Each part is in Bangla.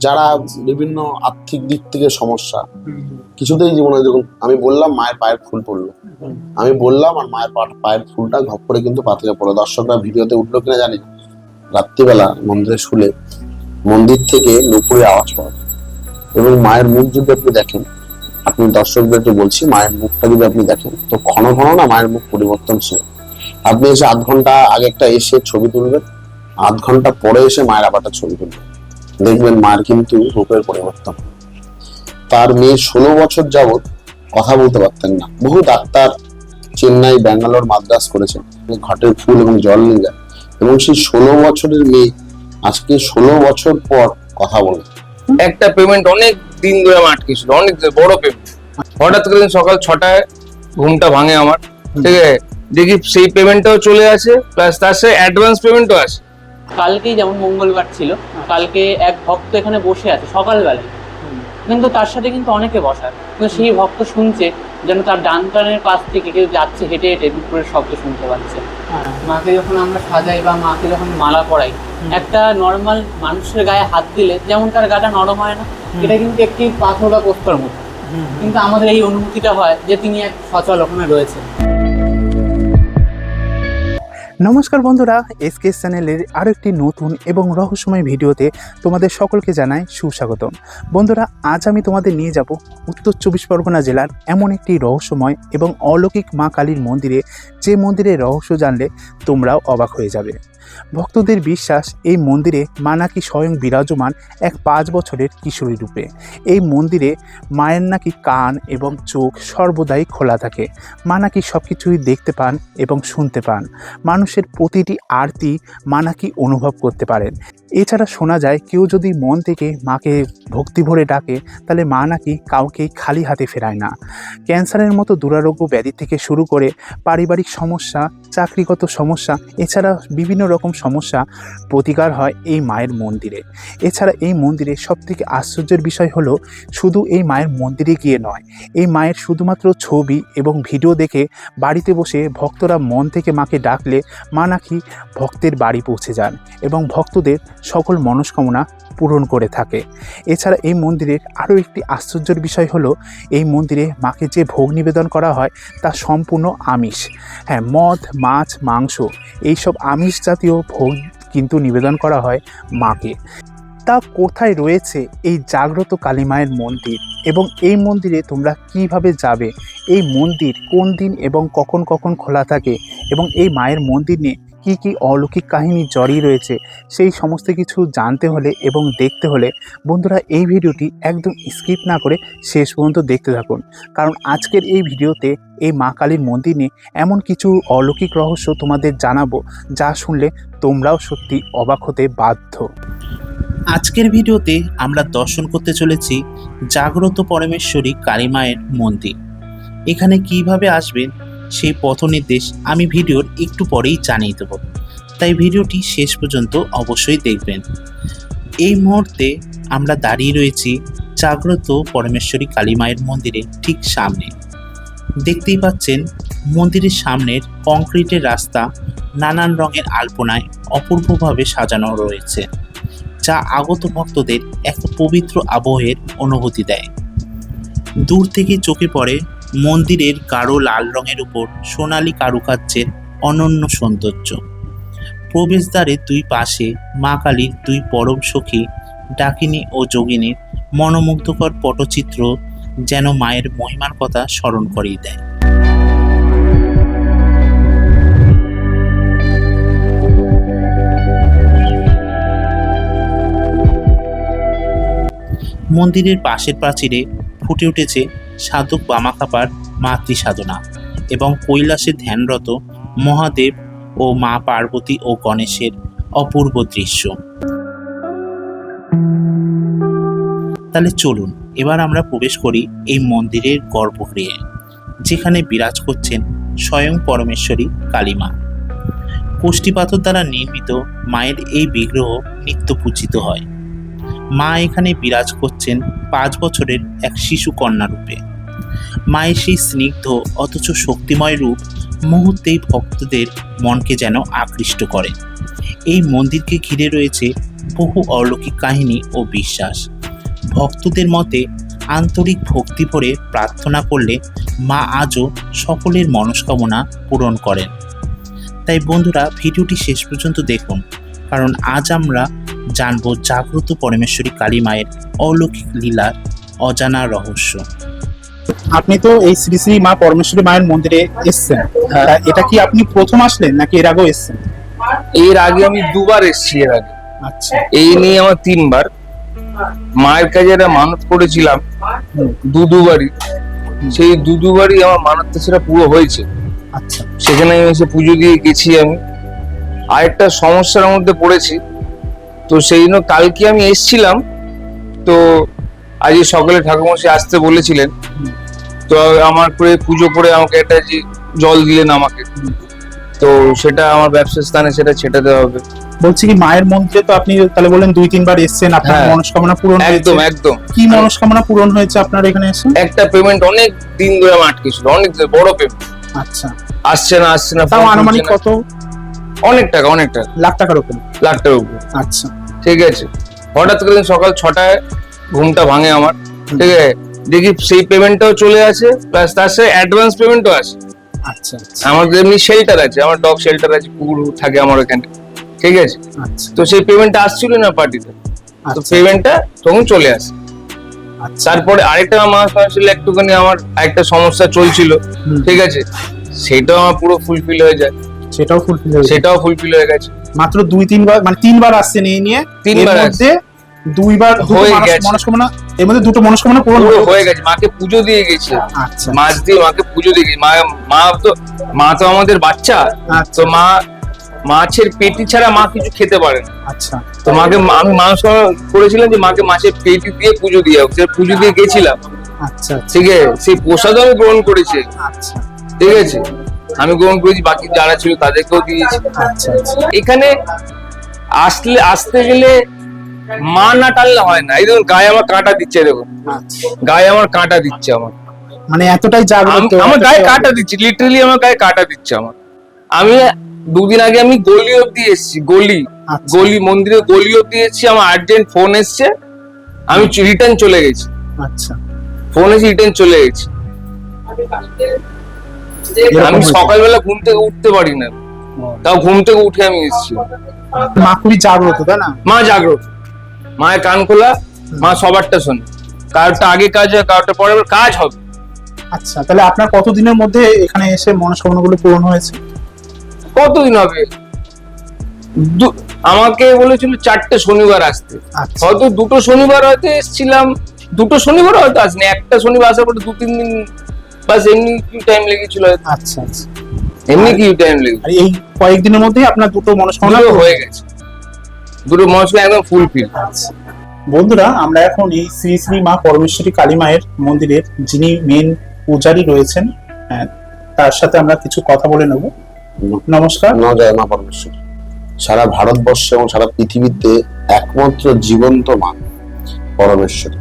যারা বিভিন্ন আর্থিক দিক থেকে সমস্যা, কিছুতেই জীবনে, দেখুন আমি বললাম মায়ের পায়ের ফুল পড়লো, আমি বললাম আর মায়ের পায়ের ফুলটা ঘপ করে কিন্তু পা থেকে পড়লো। দর্শকরা ভিডিওতে উঠলো কিনা জানি না, রাত্রিবেলা মন্দিরে শুলে মন্দির থেকে নুপুরের আওয়াজ পাওয়া এবং মায়ের মুখ যদি আপনি দেখেন, আপনি দর্শকদেরকে বলছি, মায়ের মুখটা যদি আপনি দেখেন তো ঘন ঘন না মায়ের মুখ পরিবর্তনশীল। আপনি এসে 8 ঘন্টা আগে একটা এসে ছবি তুলবেন, 8 ঘন্টা পরে এসে মায়ের আবার ছবি তুলবেন, দেখবেন মায়ের কিন্তু রূপের পরিবর্তন। তার মেয়ে 16 বছর যাবৎ কথা বলতে পারতেন না। বহু ডাক্তার চেন্নাই, ব্যাঙ্গালোর, মাদ্রাস করেছেন, ঘাটের ফুল এবং জল নিয়ে যায়, এবং সেই 16 বছরের মেয়ে আজকে 16 বছর পর কথা বলে। একটা পেমেন্ট অনেক দিন ধরে আমার আটকে ছিল, অনেক বড় পেমেন্ট। হঠাৎ করে সকাল 6টায় ঘুমটা ভাঙে আমার, ঠিক আছে, দেখি সেই পেমেন্টটাও চলে আসে, প্লাস তার সাথে অ্যাডভান্স পেমেন্টও আসে। কালকেই যেমন মঙ্গলবার ছিল, কালকে এক ভক্ত এখানে বসে আছে সকালবেলায়, কিন্তু তার সাথে কিন্তু অনেকে বসার, কিন্তু সেই ভক্ত শুনছে যেন তার ডান কানের পাশ থেকে কেউ যাচ্ছে হেঁটে হেঁটে, দুপুরের শব্দ শুনতে পাচ্ছে। মাকে যখন আমরা সাজাই বা মাকে যখন মালা পরাই, একটা নর্মাল মানুষের গায়ে হাত দিলে যেমন তার গাটা নরম হয় না, এটা কিন্তু একটি পাথর বা প্রস্তর মতো, কিন্তু আমাদের এই অনুভূতিটা হয় যে তিনি এক সচল ওখানে রয়েছেন। নমস্কার বন্ধুরা, এসকে চ্যানেলের আরও একটি নতুন এবং রহস্যময় ভিডিওতে তোমাদের সকলকে জানাই সুস্বাগতম। বন্ধুরা, আজ আমি তোমাদের নিয়ে যাব উত্তর 24 পরগনা জেলার এমন একটি রহস্যময় এবং অলৌকিক মা কালীর মন্দিরে, যে মন্দিরের রহস্য জানলে তোমরাও অবাক হয়ে যাবে। ভক্তদের বিশ্বাস, এই মন্দিরে মা নাকি স্বয়ং বিরাজমান এক 5 বছরের কিশোরী রূপে। এই মন্দিরে মায়ের নাকি কান এবং চোখ সর্বদাই খোলা থাকে। মা নাকি সব কিছুই দেখতে পান এবং শুনতে পান। মানুষের প্রতিটি আরতি মা নাকি অনুভব করতে পারেন। এছাড়া শোনা যায়, কেউ যদি মন থেকে মাকে ভক্তি ভরে ডাকে, তাহলে মা নাকি কাউকেই খালি হাতে ফেরায় না। ক্যান্সারের মতো দুরারোগ্য ব্যাধি থেকে শুরু করে পারিবারিক সমস্যা, চাকরিগত সমস্যা, এছাড়া বিভিন্ন রকম সমস্যা প্রতিকার হয় এই মায়ের মন্দিরে। এছাড়া এই মন্দিরে সবথেকে আশ্চর্যের বিষয় হলো, শুধু এই মায়ের মন্দিরে গিয়ে নয়, এই মায়ের শুধুমাত্র ছবি এবং ভিডিও দেখে বাড়িতে বসে ভক্তরা মন থেকে মাকে ডাকলে মা নাকি ভক্তের বাড়ি পৌঁছে যান এবং ভক্তদের সকল মনস্কামনা পূরণ করে থাকে। এছাড়া এই মন্দিরের আরও একটি আশ্চর্যের বিষয় হলো, এই মন্দিরে মাকে যে ভোগ নিবেদন করা হয় তা সম্পূর্ণ আমিষ। হ্যাঁ, মদ, মাছ, মাংস এইসব আমিষ জাতীয় ভোগ কিন্তু নিবেদন করা হয় মাকে। তা কোথায় রয়েছে এই জাগ্রত কালী মায়ের মন্দির, এবং এই মন্দিরে তোমরা কিভাবে যাবে, এই মন্দির কোন দিন এবং কখন কখন খোলা থাকে, এবং এই মায়ের মন্দির নিয়ে কী কী অলৌকিক কাহিনী জড়িয়ে রয়েছে, সেই সমস্ত কিছু জানতে হলে এবং দেখতে হলে বন্ধুরা এই ভিডিওটি একদম স্কিপ না করে শেষ পর্যন্ত দেখতে থাকুন। কারণ আজকের এই ভিডিওতে এই মা কালীর মন্দির নিয়ে এমন কিছু অলৌকিক রহস্য তোমাদের জানাবো, যা শুনলে তোমরাও সত্যি অবাক হতে বাধ্য। আজকের ভিডিওতে আমরা দর্শন করতে চলেছি জাগ্রত পরমেশ্বরী কালী মায়ের মন্দির। এখানে কিভাবে আসবেন সেই পথ নির্দেশ আমি ভিডিওর একটু পরেই জানিয়ে দেব, তাই ভিডিওটি শেষ পর্যন্ত অবশ্যই দেখবেন। এই মুহূর্তে আমরা দাঁড়িয়ে রয়েছি জাগ্রত পরমেশ্বরী কালী মায়ের মন্দিরের ঠিক সামনে। দেখতেই পাচ্ছেন মন্দিরের সামনের কংক্রিটের রাস্তা নানান রঙের আলপনায় অপূর্বভাবে সাজানো রয়েছে, যা আগত ভক্তদের এক পবিত্র আবহের অনুভূতি দেয়। দূর থেকে চোখে পড়ে মন্দিরের গাঢ় লাল রঙের উপর সোনালী কারুকার্যের অনন্য সৌন্দর্য। প্রবেশদ্বারের দুই পাশে মা কালীর দুই পরম সখী ডাকিনী ও যোগিনীর মনোমুগ্ধকর পটচিত্র যেন মায়ের মহিমার কথা স্মরণ করিয়ে দেয়। মন্দিরের পাশের প্রাচীরে ফুটে উঠেছে সাধক বামাখ্যাপার মাতৃ সাধনা এবং কৈলাসে ধ্যানরত মহাদেব ও মা পার্বতী ও গণেশের অপূর্ব দৃশ্য। তাহলে চলুন এবার আমরা প্রবেশ করি এই মন্দিরের গর্ভগৃহে, যেখানে বিরাজ করছেন স্বয়ং পরমেশ্বরী কালী মা। কোষ্ঠী পাথর দ্বারা নির্মিত মায়ের এই বিগ্রহ নিত্য পূজিত হয়। মা এখানে বিরাজ করছেন 5 বছরের এক শিশু কন্যা রূপে। মায়ের সেই স্নিগ্ধ অথচ শক্তিময় রূপ মুহূর্তেই ভক্তদের মনকে যেন আকৃষ্ট করে। এই মন্দিরকে ঘিরে রয়েছে বহু অলৌকিক কাহিনী ও বিশ্বাস, ভক্তদের মতে আন্তরিক ভক্তি ভরে প্রার্থনা করলে মা আজও সকলের মনস্কামনা পূরণ করেন। তাই বন্ধুরা, ভিডিওটি শেষ পর্যন্ত দেখুন, কারণ আজ আমরা জানবো জাগ্রত পরমেশ্বরী কালী মায়ের অলৌকিক লীলার অজানা রহস্য। আপনি তো এই শ্রী শ্রী মা পরমেশ্বরী মায়ের মন্দিরে এসেছেন, হ্যাঁ। তা এটা কি আপনি প্রথম আসলেন নাকি এর আগেও এসেছেন? এর আগে আমি দুবার এসেছি এর আগে। আচ্ছা, এই নিয়ে আমার 3বার। মায়ের কাছে একটা মানত করেছিলাম দুবারই। সেই দুবারই আমার মানতটা সেটা পুরো হয়েছে। আচ্ছা, সেখানে আমি এসে পুজো দিয়ে গেছি। আমি আরেকটা সমস্যার মধ্যে পড়েছি, তো সেই জন্য কালকে আমি এসেছিলাম। তো আজ সকালে ঠাকুরমশাই আসতে বলেছিলেন, তো আমার করে পুজো করে আমাকে একটা যে জল দিলেন আমাকে, তো সেটা আমার ব্যবসার স্থানে সেটা ছেটাতে হবে। বলছি কি মায়ের মন্দিরে তো আপনি তাহলে বলেন 2-3 বার এসেছেন, আপনার হ্যাঁ। মনস্কামনা পূরণ হয়েছে? একদম একদম। কি মনস্কামনা পূরণ হয়েছে আপনার এখানে এসে? একটা পেমেন্ট অনেক দিন ধরে আমার আটকে ছিল, অনেক বড় পেমেন্ট। আচ্ছা, আসছে না তাও phone আনুমানিক তুলছে না। কত? অনেক টাকা লাখ টাকার উপরে? লাখ টাকার উপর। আচ্ছা, ঠিক আছে। হঠাৎ করে সকাল 6টায় ঘুমটা ভাঙে আমার, ঠিক আছে। দেখি সেই পেমেন্টটাও চলে আসে, প্লাস তার সাথে অ্যাডভান্স পেমেন্টও আসে। আচ্ছা, আচ্ছা, আমার এমনি শেল্টার আছে, আমার ডগ শেল্টার আছে, কুকুর থাকে আমার এখানে, ঠিক আছে। আচ্ছা, তো সেই পেমেন্টটা আসছিল না পার্টিতে, তো আচ্ছা, পেমেন্টটা তখন চলে আসে। আচ্ছা, তারপরে আরেকটা মাস ছিল, একটুখানি আমার একটা সমস্যা চলছিল, হুম। ঠিক আছে। সেটাও আমার পুরো ফুলফিল হয়ে যায়, সেটাও ফুলফিল হয়েছে? সেটাও ফুলফিল হয়ে গেছে। মাত্র 2-3 বার, মানে 3 বার আসছেন এই নিয়ে? 3 বার এর মধ্যে 2 বার হয়ে গেছে। মনস্কামনা, এর মধ্যে 2টো মনস্কামনা পূরণ পুরো হয়ে গেছে। মাকে পুজো দিয়ে গেছি, আচ্ছা, মাছ দিয়ে মাকে পুজো দিয়ে গেছি। মা তো আমাদের বাচ্চা, আচ্ছা, তো মাছের পেটি ছাড়া মা কিছু খেতে পারে না। আচ্ছা, তো মাকে আমি মাংস করেছিলাম যে মাকে মাছের পেটি দিয়ে পুজো দিয়ে পুজো দিয়ে গেছিলাম, আচ্ছা, ঠিক আছে। সেই প্রসাদও আমি গ্রহণ করেছি, আচ্ছা, ঠিক আছে। আমি গ্রহণ করেছি, বাকি যারা ছিল তাদেরকেও দিয়েছি। আচ্ছা, আচ্ছা, এখানে আসতে গেলে মা না টানলে হয় না। এই দেখুন গায়ে আমার কাঁটা দিচ্ছে, দেখুন আচ্ছা। গায়ে আমার কাঁটা দিচ্ছে। মানে এতটাই জাগ্রত? আমার গায়ে কাঁটা দিচ্ছে, লিটারালি আমার গায়ে কাঁটা দিচ্ছে আমার। আমি 2 দিন আগে আমি গলি অব্দি এসেছি, আচ্ছা, মন্দিরে গলি অব্দি এসেছি। আমার আর্জেন্ট ফোন এসছে, আমি রিটার্ন চলে গেছি। আচ্ছা, ফোন এসে রিটার্ন চলে গেছি। আমি হয়েছে? সকালবেলা ঘুম থেকে উঠতে পারি না, তাও ঘুম থেকে উঠে আমি এসেছি। মা খুবই জাগ্রত, তাই না? মা জাগ্রত, মায়ের কান খোলা, মা সবারটা শোনে। কারোরটা আগে কাজ হয়, কারোরটা পরে কাজ হবে। আচ্ছা, তাহলে আপনার কতদিনের মধ্যে এখানে এসে মনস্কামনাগুলো পূরণ হয়েছে? কতদিন হবে? আমাকে বলেছিল 4টে শনিবার আসতে, আচ্ছা, হয়তো 2টো শনিবার হয়তো এসেছিলাম, 2টো শনিবার হয়তো আসেনি। একটা শনিবার আসার পরে 2-3 দিন বাস এমনি কি টাইম লেগেছিল হয়তো। আচ্ছা, আচ্ছা। এমনি কি টাইম লেগেছিল। আর এই কয়েকদিনের মধ্যেই আপনার 2টো মনস্কামনা দুটো পূরণ হয়ে গেছে, 2টো মনস্কামনা একদম ফুলফিল। আচ্ছা। বন্ধুরা, আমরা এখন এই শ্রী শ্রী মা পরমেশ্বরী কালী মায়ের মন্দিরের যিনি মেন পূজারী রয়েছেন, তার সাথে আমরা কিছু কথা বলে নেব। নমস্কার। জয় মা পরমেশ্বরী। সারা ভারতবর্ষে এবং সারা পৃথিবীতে একমাত্র জীবন্ত মা পরমেশ্বরী।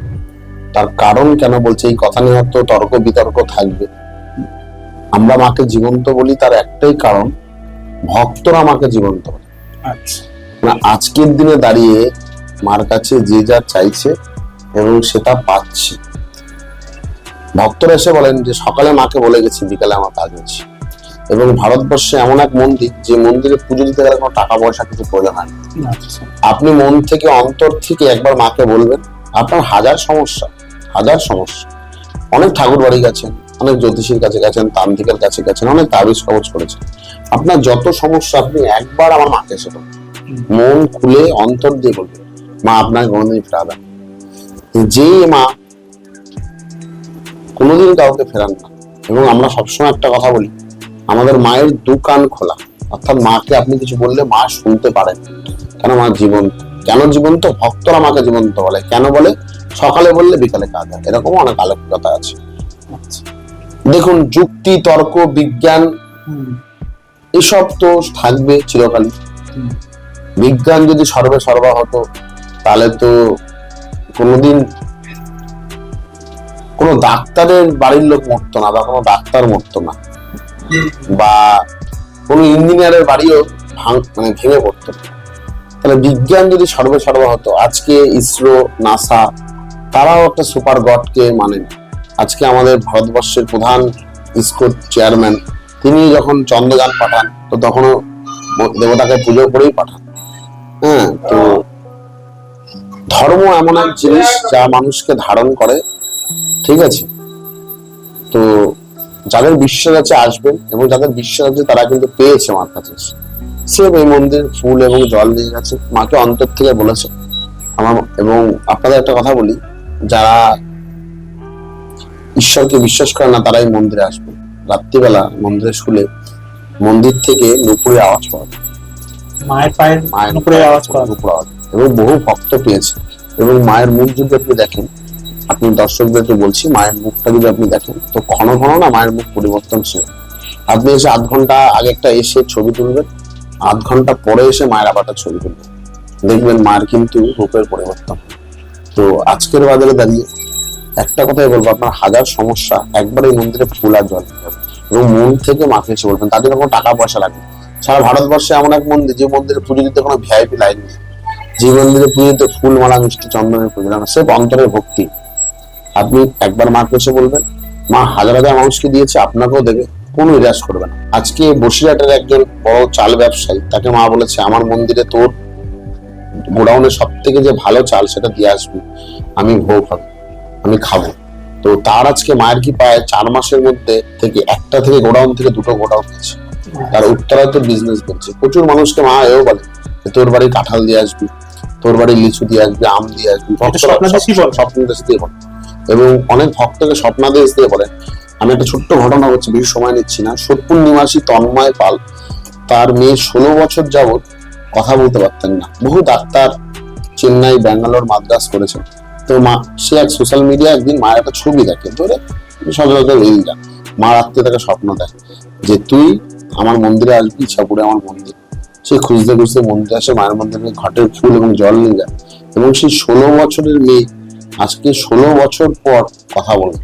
তার কারণ কেন বলছে, এই কথা নিয়ে তো তর্ক বিতর্ক থাকবে। আমরা মাকে জীবন্ত বলি তার একটাই কারণ, ভক্তরা মাকে জীবন্ত বলে। আচ্ছা, আজকের দিনে দাঁড়িয়ে মার কাছে যে যা চাইছে এবং সেটা পাচ্ছে। ভক্তরা এসে বলেন যে সকালে মাকে বলে গেছি, বিকালে আমার কাজ আছে। এবং ভারতবর্ষে এমন এক মন্দির, যে মন্দিরে পুজো দিতে গেলে কোনো টাকা পয়সা কিছু প্রয়োজন হয় না। আচ্ছা, আপনি মন থেকে, অন্তর থেকে একবার মাকে বলবেন, আপনার হাজার সমস্যা। অনেক ঠাকুর বাড়ি গেছেন, অনেক জ্যোতিষীর কাছে গেছেন, তান্ত্রিকের কাছে গেছেন, অনেক তাবিজ কবজ করেছেন। আপনার যত সমস্যা আপনি একবার আমার মাকে এসে বলবেন, মন খুলে অন্তর দিয়ে বলবেন, মা আপনার কোনোদিন ফেরাবেন। যে মা কোনোদিন কাউকে ফেরান না। এবং আমরা সবসময় একটা কথা বলি, আমাদের মায়ের 2 কান খোলা, অর্থাৎ মাকে আপনি কিছু বললে মা শুনতে পারেন। কেন? মা জীবন্ত। কেন জীবন্ত? ভক্তরা মাকে জীবন্ত বলে। কেন বলে? সকালে বললে বিকালে কাজ হয়। এরকম অনেক আলোকিকতা আছে। দেখুন, যুক্তি, তর্ক, বিজ্ঞান এসব তো থাকবে চিরকালই। বিজ্ঞান যদি সর্বা হতো, তাহলে তো কোনোদিন কোনো ডাক্তারের বাড়ির লোক মরতো না, বা কোনো ডাক্তার মরতো না, বা কোনো ইঞ্জিনিয়ারের বাড়িও ভেঙে পড়তো না। তাহলে বিজ্ঞান যদি সর্বা হতো, আজকে ইসরো, নাসা তারাও একটা সুপার গডকে মানেন। আজকে আমাদের ভারতবর্ষের প্রধান ইসকো চেয়ারম্যান তিনি যখন চন্দ্রযান পাঠান তো তখনও দেবতাকে পুজো করেই পাঠান। হ্যাঁ, তো ধর্ম এমন এক জিনিস যা মানুষকে ধারণ করে, ঠিক আছে? তো যাদের বিশ্বাস আছে আসবেন, এবং যাদের বিশ্বাস আছে তারা কিন্তু পেয়েছে মার কাছে। সে এই মন্দির ফুল এবং জল নিয়ে গেছে, মাকে অন্তর থেকে বলেছে আমার। এবং আপনাদের একটা কথা বলি, যারা ঈশ্বরকে বিশ্বাস করে না তারাই মন্দিরে আসবে। রাত্রিবেলা মন্দিরে শুলে মন্দির থেকে নুপুরের আওয়াজ পাওয়া যায়, মায়ের পায়ের নুপুরের আওয়াজ পাওয়া যায়। নুপুর আওয়াজ। এবং বহু ভক্ত পেয়েছে। এবং মায়ের মুখ যদি আপনি দেখেন, আপনি দর্শকদেরকে বলছি, মায়ের মুখটা যদি আপনি দেখেন তো ঘন ঘন না মায়ের মুখ পরিবর্তনশীল। আপনি এসে আধ ঘন্টা আগে একটা এসে ছবি তুলবেন, আধ ঘন্টা পরে এসে মায়ের আবার একটা ছবি তুলবেন, দেখবেন মায়ের কিন্তু রূপের পরিবর্তন। তো আজকের বাজারে দাঁড়িয়ে একটা কথাই বলবো, আপনার হাজার সমস্যা একবার এই মন্দিরে ফুল আর জল দিয়ে যাবে, এবং মন থেকে মাকে এসে বলবেন। তার জন্য কোনো টাকা পয়সা লাগবে। সারা ভারতবর্ষে এমন এক মন্দির যে মন্দিরে পুজো দিতে কোনো ভিআইপি লাইন নেই, যে মন্দিরে পুজো দিতে ফুল মালা মিষ্টি চন্দনের পুজো না, সে অন্তরের ভক্তি। আপনি একবার মাকে এসে বলবেন, মা হাজার হাজার মানুষকে দিয়েছে, আপনাকেও দেবে, কোনো নিরাশ করবে না। আজকে বসিরহাটের একজন বড় চাল ব্যবসায়ী, তাকে মা বলেছে আমার মন্দিরে তোর গোডাউনের সব থেকে যে ভালো চাল সেটা দিয়ে আসবি, আমি ভোগ হবে, আমি খাবো। তো তার আজকে মায়ের কি পায় 4 মাসের মধ্যে থেকে একটা থেকে গোডাউন থেকে 2টো গোডাউন হয়েছে। তার উত্তরায় তো বিজনেস করছে। প্রচুর মানুষকে মা এও বলে তোর বাড়ি কাঁঠাল দিয়ে আসবি, তোর বাড়ি লিচু দিয়ে আসবি, আম দিয়ে আসবি, স্বপ্নাদেশ দিয়ে বলে। এবং অনেক ভক্তকে স্বপ্নাদেশ দিয়ে বলেন। আমি একটা ছোট্ট ঘটনা হচ্ছে, বেশি সময় নিচ্ছি না। সোদপুর নিবাসী তন্ময় পাল, তার মেয়ে 16 বছর যাবৎ কথা বলতে পারতেন না। বহু ডাক্তার চেন্নাই, ব্যাঙ্গালোর, মাদ্রাস করেছেন। তো মা, সে এক সোশ্যাল মিডিয়া একদিন মায়ের একটা ছবি দেখে, ধরে সচরাচর রিল যা, মা রাত্রে তাকে স্বপ্ন দেয় যে তুই আমার মন্দিরে আসবি, ইচ্ছাপুরে আমার মন্দির। সে খুঁজতে খুঁজতে মন্দিরে আসে, মায়ের মন্দিরে ঘাটের ফুল এবং জল নিয়ে যায়। এবং সেই 16 বছরের মেয়ে আজকে 16 বছর পর কথা বলে।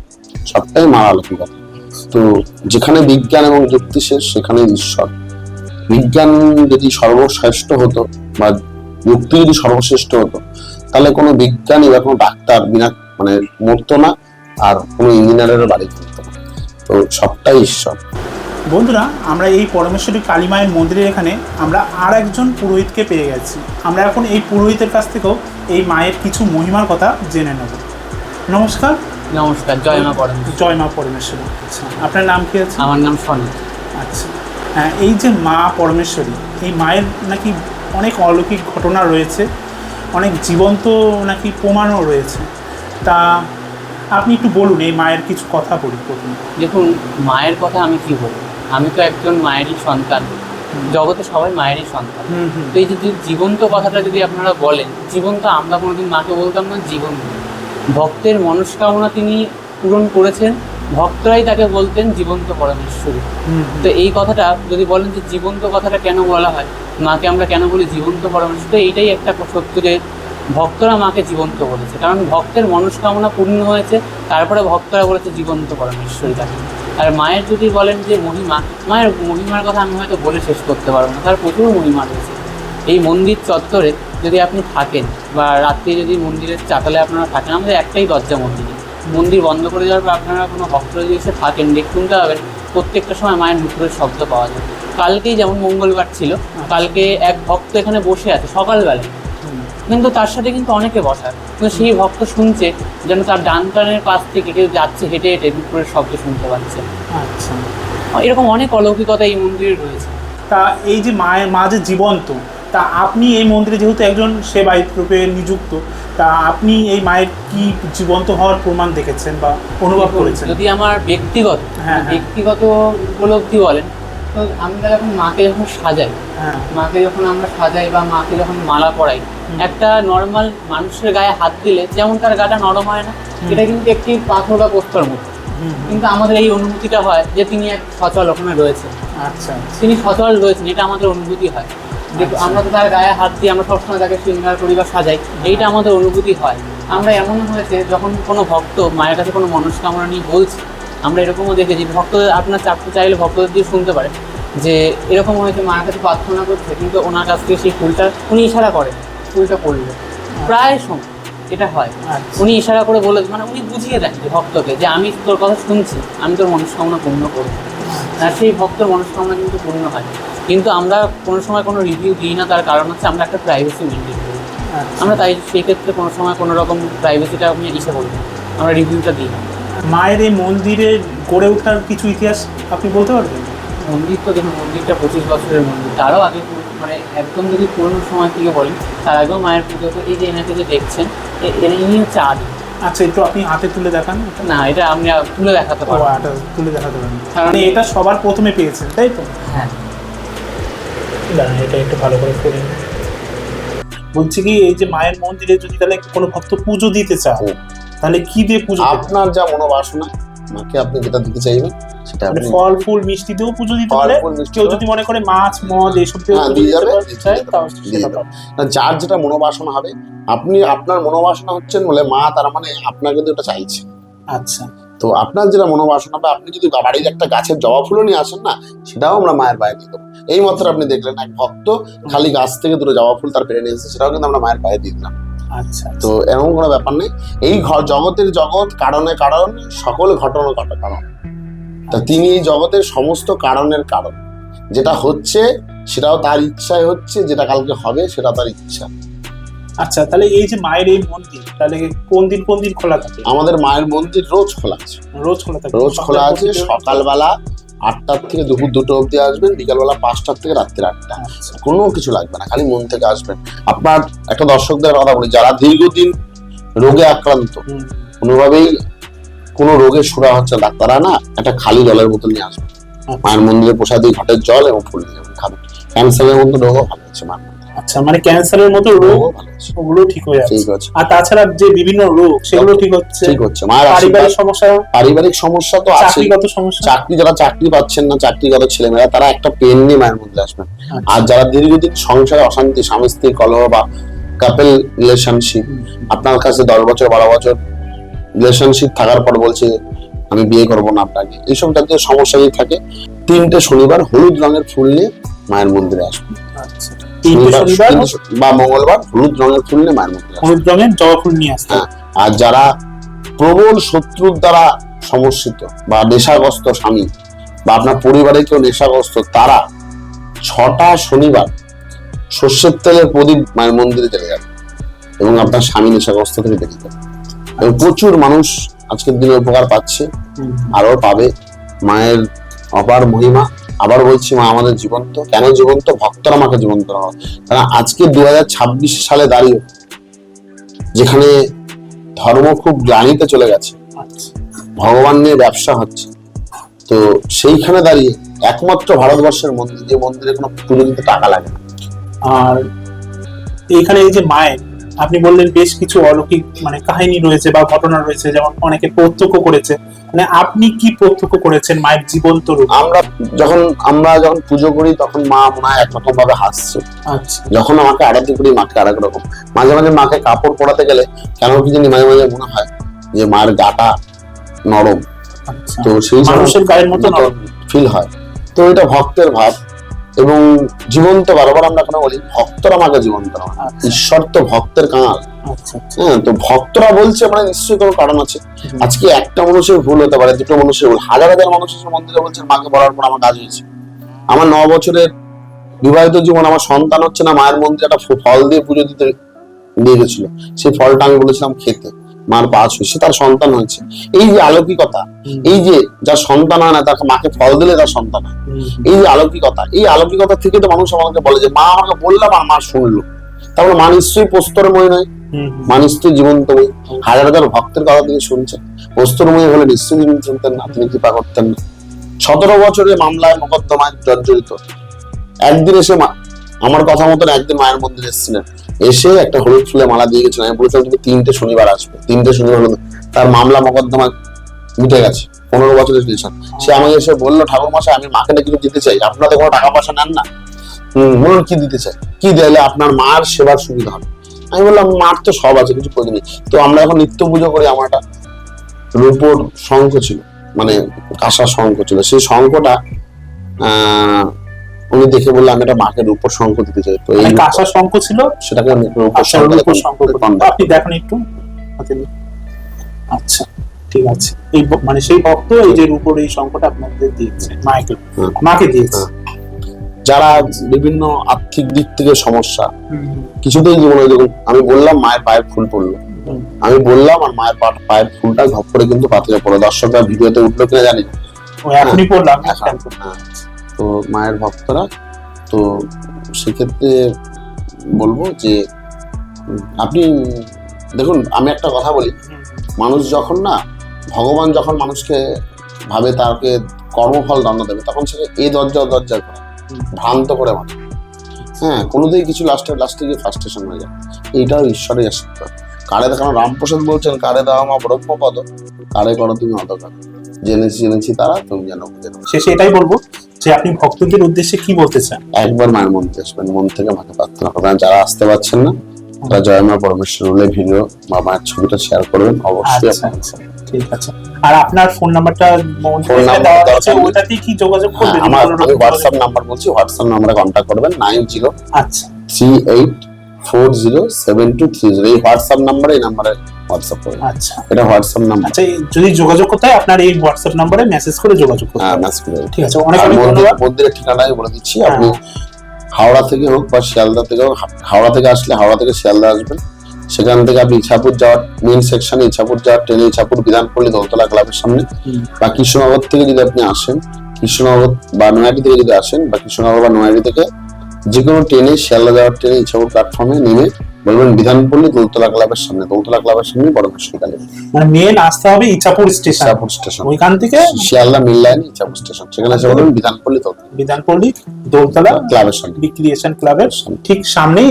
সবটাই মার আলৌকিকতা। তো যেখানে বিজ্ঞান এবং যুক্তি শেষ, সেখানে ঈশ্বর। বিজ্ঞান যদি সর্বশ্রেষ্ঠ হতো বা যুক্তি যদি সর্বশ্রেষ্ঠ হতো, তাহলে কোনো বিজ্ঞানী বা কোনো ডাক্তার বিনা মরতো না, আর কোনো ইঞ্জিনিয়ারের বাড়ি করতো না। তো সবটাই ঈশ্বর। বন্ধুরা, আমরা এই পরমেশ্বরী কালী মায়ের মন্দিরের এখানে আমরা আর একজন পুরোহিতকে পেয়ে গেছি। আমরা এখন এই পুরোহিতের কাছ থেকেও এই মায়ের কিছু মহিমার কথা জেনে নেব। নমস্কার। নমস্কার, জয় মা পরমেশ্বরী। জয় মা পরমেশ্বরী। আচ্ছা, আপনার নাম কি আছে? আমার নাম সনি। আচ্ছা, হ্যাঁ, এই যে মা পরমেশ্বরী, এই মায়ের নাকি অনেক অলৌকিক ঘটনা রয়েছে, অনেক জীবন্ত নাকি প্রমাণও রয়েছে। তা আপনি একটু বলুন, এই মায়ের কিছু কথা বলি প্রথমে। দেখুন, মায়ের কথা আমি কি বলবো, আমি তো একজন মায়েরই সন্তান। জগতে সবাই মায়েরই সন্তান। তো এই যে জীবন্ত কথাটা যদি আপনারা বলেন, জীবন্ত আমরা কোনোদিন মাকে বলতাম না জীবন্ত। ভক্তের মনস্কামনা তিনি পূরণ করেছেন, ভক্তরাই তাকে বলতেন জীবন্ত পরমেশ্বরী। তো এই কথাটা যদি বলেন যে জীবন্ত কথাটা কেন বলা হয়, মাকে আমরা কেন বলি জীবন্ত পরমেশ্বরী, এইটাই একটা সত্য যে ভক্তরা মাকে জীবন্ত বলেছে, কারণ ভক্তের মনস্কামনা পূর্ণ হয়েছে, তারপরে ভক্তরা বলেছে জীবন্ত পরমেশ্বরী তাকে। আর মায়ের যদি বলেন যে মহিমা, মায়ের মহিমার কথা আমি হয়তো বলে শেষ করতে পারবো না, তার প্রচুর মহিমা রয়েছে। এই মন্দির চত্বরে যদি আপনি থাকেন বা রাত্রে যদি মন্দিরের চাতালে আপনারা থাকেন, আমাদের একটাই দরজা মন্দিরে, মন্দির বন্ধ করে দেওয়ার পর আপনারা কোনো ভক্ত যদি এসে থাকেন, শুনতে পাবেন প্রত্যেকটা সময় মায়ের নুপুরের শব্দ পাওয়া যায়। কালকেই যেমন মঙ্গলবার ছিল, কালকে এক ভক্ত এখানে বসে আছে সকালবেলায়, কিন্তু তার সাথে কিন্তু অনেকে বসার, কিন্তু সেই ভক্ত শুনছে যেন তার ডান কানের পাশ থেকে কেউ যাচ্ছে হেঁটে হেঁটে, নুপুরের শব্দ শুনতে পাচ্ছে। আচ্ছা, এরকম অনেক অলৌকিকতা এই মন্দিরে রয়েছে। তা এই যে মা যে জীবন্ত, তা আপনি এই মন্দিরে যেহেতু একজন সেবায়িত রূপে নিযুক্ত, তা আপনি এই মায়ের কি জীবন্ত হওয়ার প্রমাণ দেখেছেন বা অনুভব করেছেন? যদি আমার ব্যক্তিগত উপলব্ধি বলেন, তো আমরা যখন মাকে যখন সাজাই, মাকে যখন আমরা সাজাই বা মাকে যখন মালা পরাই, একটা নর্মাল মানুষের গায়ে হাত দিলে যেমন তার গাটা নরম হয় না, এটা কিন্তু একটি পাথর বা প্রস্তর মতো, কিন্তু আমাদের এই অনুভূতিটা হয় যে তিনি এক সচল ওখানে রয়েছেন। আচ্ছা, তিনি সচল রয়েছেন, এটা আমাদের অনুভূতি হয়। আমরা তো তার গায়ে হাত দিয়ে আমরা সবসময় তাকে শৃঙ্গার করি বা সাজাই, এইটা আমাদের অনুভূতি হয়। আমরা এমন হয়েছে যখন কোনো ভক্ত মায়ের কাছে কোনো মনস্কামনা নিয়ে বলছে, আমরা এরকমও দেখেছি ভক্ত আপনার চাপতে চাইলে ভক্তদের দিয়ে শুনতে পারে যে এরকম হয়েছে মায়ের কাছে প্রার্থনা করছে, কিন্তু ওনার কাছ থেকে সেই ফুলটা উনি ইশারা করেন, ফুলটা পড়লো প্রায় সময়। এটা হয়। আচ্ছা। উনি ইশারা করে বলে, মানে উনি বুঝিয়ে দেন যে ভক্তকে যে আমি তোর কথা শুনছি, আমি তোর মনস্কামনা পূর্ণ করবো। আর সেই ভক্তের মনস্কামনা কিন্তু পূর্ণ হয়। কিন্তু আমরা কোনো সময় কোনো রিভিউ দিই না, তার কারণ হচ্ছে আমরা একটা প্রাইভেসি মেনটেন করি। আমরা তাই সেই ক্ষেত্রে কোনো সময় কোনো রকম প্রাইভেসিটা আমি ইসে বলি, আমরা রিভিউটা দিই না। মায়ের এই মন্দিরে গড়ে ওঠার কিছু ইতিহাস আপনি বলতে পারবেন? মন্দির তো দেখুন, মন্দিরটা 25 বছরের মন্দির, তারও আগে মানে একদম যদি পুরোনো সময় থেকে বলি, তার আগেও মায়ের পুজো তো। এই যে এনাকে যে দেখছেন, ইনি হচ্ছে আদি। আচ্ছা, একটু আপনি হাতে তুলে দেখান। না, এটা আমি তুলে দেখাতে ও, পারবো। এটা তুলে দেখাতে পারেন, কারণ মানে এটা সবার প্রথমে পেয়েছেন, তাই তো? হ্যাঁ, দাঁড়ান, এটা একটু ভালো করে করে নিন। বলছি কি, এই যে মায়ের মন্দিরে যদি তাহলে কোনো ভক্ত পুজো দিতে চায়, তাহলে কি দিয়ে পুজো দেবে? আপনার যা মনোবাসনা, মাকে আপনি যেটা দিতে চাইবেন সেটা মানে আপনি ফল ফুল মিষ্টি দিয়েও পুজো দিতে ফল, পারে। ফুল, মিষ্টি কেউ দিয়েও- যদি মনে করে মাছ মদ এসব দিয়েও হ্যাঁ, পুজো দিয়ে দিতে যাবে, পারে, চায়, তাও দিয়ে সেটা যাবে। পারে। না, যার যেটা মনোবাসনা হবে, আপনি আপনার মনোবাসনা হচ্ছেন বলে মা তার মানে আপনার কিন্তু ওটা চাইছে। আচ্ছা, তো আপনার যেটা মনোবাসনা হবে, আপনি যদি বাড়ির একটা গাছের জবা ফুলও নিয়ে আসেন না, সেটাও আমরা মায়ের পায়ে দিয়ে দেবো। এই মাত্র আপনি দেখলেন এক ভক্ত খালি গাছ থেকে দুটো জবা ফুল তার পেরে নিয়ে এসেছে, সেটাও কিন্তু আমরা মায়ের পায়ে দিয়ে দিলাম। আচ্ছা। তো এমন কোনো ব্যাপার নেই। এই জগতের জগৎ, কারণে কারণ, সকল ঘটনা কারণ। তা তিনি এই জগতের সমস্ত কারণের কারণ। যেটা হচ্ছে সেটাও তার ইচ্ছায় হচ্ছে, যেটা কালকে হবে সেটা তার ইচ্ছা। আচ্ছা, তাহলে এই যে মায়ের এই মন্দির, তাহলে কোন দিন খোলা থাকে? আমাদের মায়ের মন্দির রোজ খোলা আছে, রোজ খোলা থাকে। রোজ খোলা আছে। সকালবেলা 8টার থেকে দুপুর 2টো অবধি আসবেন, বিকালবেলা 5টার থেকে রাত্রি 8টা। আচ্ছা, কোনো কিছু লাগবে না, খালি মন থেকে আসবেন। আপনার একটা দর্শকদের কথা বলি, যারা দীর্ঘদিন রোগে আক্রান্ত, হুম, কোনোভাবেই কোনো রোগের সুরা হচ্ছে না, তারা না একটা খালি জলের বোতল নিয়ে আসবে। মায়ের মন্দিরে প্রসাদী ঘটের জল এবং ফুল নিয়ে যাবেন, খাবেন। ক্যান্সারের মতো রোগও ভালো হচ্ছে মায়ের মন্দিরে। আচ্ছা, মানে ক্যান্সারের মতো রোগ রোগও ভালো হচ্ছে, ওগুলো ঠিক হয়ে ঠিক যাচ্ছে। আছে, আর তাছাড়া যে বিভিন্ন রোগ সেগুলো ঠিক হচ্ছে। ঠিক হচ্ছে। মায়ের পারিবারিক আশীর্বাদ। সমস্যা, পারিবারিক সমস্যা তো আছে, চাকরিগত সমস্যা। যারা চাকরি পাচ্ছেন না, চাকরিগত ছেলেমেয়েরা, তারা একটা পেন নিয়ে মায়ের মন্দিরে আসবেন। আর যারা দীর্ঘদিন সংসারে অশান্তি, স্বামী স্ত্রী কলহ বা কাপেল রিলেশনশিপ, আপনার কাছে 10 বছর 12 বছর রিলেশনশিপ থাকার পর বলছে আমি বিয়ে করবো না আপনাকে, এইসব জাতীয় সমস্যা যদি থাকে, 3টে শনিবার হলুদ রঙের ফুল নিয়ে মায়ের মন্দিরে আসবেন। আচ্ছা, 3টে শনিবার বা মঙ্গলবার হলুদ রঙের ফুল নিয়ে মায়ের মন্দিরে আসবেন। হলুদ রঙের জবা ফুল নিয়ে আসতে। হ্যাঁ, আর যারা প্রবল শত্রুর দ্বারা সমস্যিত বা নেশাগ্রস্ত স্বামী, বা আপনার পরিবারে কেউ নেশাগ্রস্ত, তারা 6টা শনিবার সর্ষের তেলের প্রদীপ মায়ের মন্দিরে চলে যাবে এবং আপনার স্বামী নেশাগ্রস্ত থেকে বেরিয়ে যাবে। এবং প্রচুর মানুষ আজকের দিনে উপকার পাচ্ছে, আরো পাবে। মায়ের অপার মহিমা। আবার বলছি, মা আমাদের জীবন্ত। কেন জীবন্ত? ভক্তরা মাকে জীবন্ত রাখা। কারণ আজকে 2026 সালে দাঁড়িয়ে, যেখানে ধর্ম খুব গ্লানিতে চলে গেছে, আচ্ছা, ভগবান নিয়ে ব্যবসা হচ্ছে, তো সেইখানে দাঁড়িয়ে একমাত্র ভারতবর্ষের মন্দির, যে মন্দিরে কোনো পুজো দিতে টাকা লাগে না। আর এইখানে এই যে মায়ের, আপনি বললেন বেশ কিছু অলৌকিক মানে কাহিনী রয়েছে বা ঘটনা রয়েছে, যেমন অনেকে প্রত্যক্ষ করেছে। মানে আপনি কি প্রত্যক্ষ করেছেন মায়ের জীবন্ত রূপ? আমরা যখন পুজো করি, তখন মা মনে হয় একরকম ভাবে হাসছে। আচ্ছা, যখন আমাকে আরাধনা করি, মাকে আরেক রকম। মাঝে মাঝে মাকে কাপড় পরাতে গেলে কেন কি জানি মাঝে মাঝে মনে হয় যে মায়ের গাটা নরম, আচ্ছা, তো সেই মানুষের গায়ের মতো ফিল হয়। তো এটা ভক্তের ভাব এবং জীবন্ত। বারবার আমরা কেন বলি, ভক্তরা মাকে জীবন্ত নয়, আচ্ছা। ঈশ্বর তো ভক্তের কাঙাল। আচ্ছা, হ্যাঁ, তো ভক্তরা বলছে মানে নিশ্চয়ই কোনো কারণ আছে। আজকে একটা মানুষের ভুল হতে পারে, 2টো মানুষের ভুল, হাজার হাজার মানুষ এসে মন্দিরে বলছেন মাকে বলার পর আমার কাজ হয়েছে। আমার 9 বছরের বিবাহিত জীবন, আমার সন্তান হচ্ছে না, মায়ের মন্দিরে একটা ফল দিয়ে পুজো দিতে দিয়ে গেছিল, সেই ফলটা আমি বলেছিলাম খেতে, মার পাশ হয়েছে, তার সন্তান হয়েছে। এই যে আলৌকিকতা, এই যে যার সন্তান হয় না, তাকে মাকে ফল দিলে তার সন্তান হয়, এই যে আলৌকিকতা, এই আলৌকিকতা থেকে তো মানুষ আমাকে বলে যে মা আমাকে বললাম আর মা শুনলো, তারপরে মা নিশ্চয়ই প্রস্তরময়ী নয়, মা নিশ্চয়ই জীবন্তময়ী। হাজার হাজার ভক্তের কথা তিনি শুনছেন, প্রস্তরময়ী হলে নিশ্চয়ই তিনি শুনতেন না, তিনি কৃপা করতেন না। 17 বছরের মামলায় মোকদ্দমায় জর্জরিত, একদিন এসে আমার কথা মতন একদিন মায়ের মন্দিরে এসেছিলেন, এসে একটা হলুদ ফুলে মালা দিয়ে গেছিলেন। আমি বলেছিলাম তুমি 3টে শনিবার আসবে, 3টে শনিবার হলো, তার মামলা মোকদ্দমা মিটে গেছে। 15 বছরের রিলেশন। সে আমাকে এসে বললো, ঠাকুর মশাই আমি মাকে কিছু দিতে চাই, আপনাদের কোনো টাকা পয়সা নেন না? বলুন কি দিতে চাই, কি দিলে আপনার মার সেবার সুবিধা হবে। আমি বললাম মার তো সব আছে, কিছু প্রয়োজন নেই। তো আমরা এখন নিত্য পুজো করি, আমার একটা রূপোর শঙ্খ ছিল, মানে কাঁসার শঙ্খ ছিল, সেই শঙ্খটা উনি দেখে বললে আমি একটা মাকে রূপোর শঙ্খ দিতে চাই। তো এই কাঁসার শঙ্খ ছিল, সেটাকে আমি রূপোর শঙ্খ। আপনি দেখেন একটু। হাতে নিয়ে। আচ্ছা, ঠিক আছে। এই মানে সেই ভক্ত এই যে রূপোর এই শঙ্খটা আপনাদের দিয়েছে, মাকে দিয়েছে। যারা বিভিন্ন আর্থিক দিক থেকে সমস্যা, কিছুতেই জীবনে দেখুন, আমি বললাম মায়ের পায়ের ফুল পড়লো, আমি বললাম আর মায়ের পায়ের ফুলটা ঘপ করে কিন্তু পাথরে পড়লো। দর্শকরা ভিডিওতে উঠলো কিনা জানি না। এখনই পড়লাম। তো মায়ের ভক্তরা, তো সেক্ষেত্রে বলবো যে আপনি দেখুন, আমি একটা কথা বলি, মানুষ যখন না, ভগবান যখন মানুষকে ভাবে তাকে কর্মফল দণ্ড দেবে, তখন সে এ দরজা দরজা করে ভ্রান্ত করে মানে, হ্যাঁ, কোনোদিন কিছু লাস্টে গিয়ে ফ্রাস্ট্রেশন হয়ে যায়। এইটাও ঈশ্বরের আশীর্বাদ। কারে দেখানো, রামপ্রসাদ বলছেন, কারে দেওয়া মা ব্রহ্মপদ, কারে করো তুমি অধকার, জেনেছি তারা, তুমি জানো। শেষে এটাই বলবো যে আপনি ভক্তদের উদ্দেশ্যে কি বলতে চান? একবার মায়ের মন্দিরে আসবেন, মন থেকে মাকে প্রার্থনা করবেন। যারা আসতে পারছেন না, তারা জয় মা পরমেশ্বর বলে ভিডিও বা মায়ের ছবিটা শেয়ার করবেন অবশ্যই। ঠিক আছে। আর আপনার ফোন নাম্বারটা ওটাতেই কি যোগাযোগ করবেন? আমি হোয়াটসঅ্যাপ নাম্বার বলছি, হোয়াটসঅ্যাপ নাম্বারে কন্ট্যাক্ট করবেন 90 আচ্ছা 38407230। এই হোয়াটসঅ্যাপ নাম্বারে, এই নাম্বারে হোয়াটসঅ্যাপ করবেন। আচ্ছা, এটা হোয়াটসঅ্যাপ নাম্বার। আচ্ছা, যদি যোগাযোগ করতে হয় আপনার এই হোয়াটসঅ্যাপ নাম্বারে মেসেজ করে যোগাযোগ করতে হবে। মেসেজ করে। ঠিক আছে, অনেক অনেক ধন্যবাদ। মন্দিরের ঠিকানাই বলে দিচ্ছি, আপনি হাওড়া থেকে হোক বা শিয়ালদা থেকে হোক, হাওড়া থেকে আসলে হাওড়া থেকে শিয়ালদা আসবেন, সেখান থেকে আপনি ইছাপুর যাওয়ার মেইন সেকশনে, ইছাপুর যাওয়ার ট্রেনে ইছাপুর বিধানপল্লী দোলতলা ক্লাবের সামনে, বা কৃষ্ণনগর থেকে যদি আপনি আসেন, কৃষ্ণনগর বা নয়াটি থেকে যদি আসেন, বা কৃষ্ণনগর বা নয়াটি থেকে যে কোনো ট্রেনে, শিয়ালদা যাওয়ার ট্রেনে ইছাপুর প্ল্যাটফর্মে নেমে বলবেন বিধানপল্লী দোলতলা ক্লাবের সামনে, দোলতলা ক্লাবের সামনে বড়মেশ্বরী কালী। মানে মেন আসতে হবে ইছাপুর স্টেশন, ওইখান থেকে শিয়ালদা মিল লাইন ইছাপুর স্টেশন, সেখানে এসে বলবেন বিধানপল্লী দোলতলা ক্লাবের সামনে, রিক্রিয়েশন ক্লাবের ঠিক সামনেই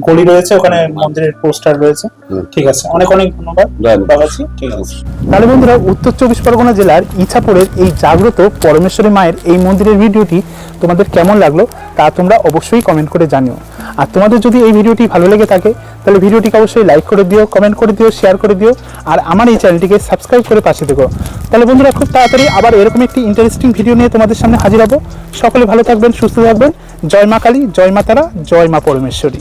গলি রয়েছে, ওখানে মন্দিরের পোস্টার রয়েছে। ঠিক আছে, অনেক অনেক ধন্যবাদ বাবাজি। ঠিক আছে, তাহলে বন্ধুরা, উত্তর 24 পরগনা জেলার ইছাপুরের এই জাগ্রত পরমেশ্বরী মায়ের এই মন্দিরের ভিডিওটি তোমাদের কেমন লাগলো তা তোমরা অবশ্যই কমেন্ট করে জানিও। আর তোমাদের যদি এই ভিডিওটি ভালো লেগে থাকে তাহলে ভিডিওটিকে অবশ্যই লাইক করে দিও, কমেন্ট করে দিও, শেয়ার করে দিও, আর আমার এই চ্যানেলটিকে সাবস্ক্রাইব করে পাশে থেকো। তাহলে বন্ধুরা, খুব তাড়াতাড়ি আবার এরকম একটি ইন্টারেস্টিং ভিডিও নিয়ে তোমাদের সামনে হাজির হব। সকলে ভালো থাকবেন, সুস্থ থাকবেন। জয় মা কালী, জয় মা তারা, জয় মা পরমেশ্বরী।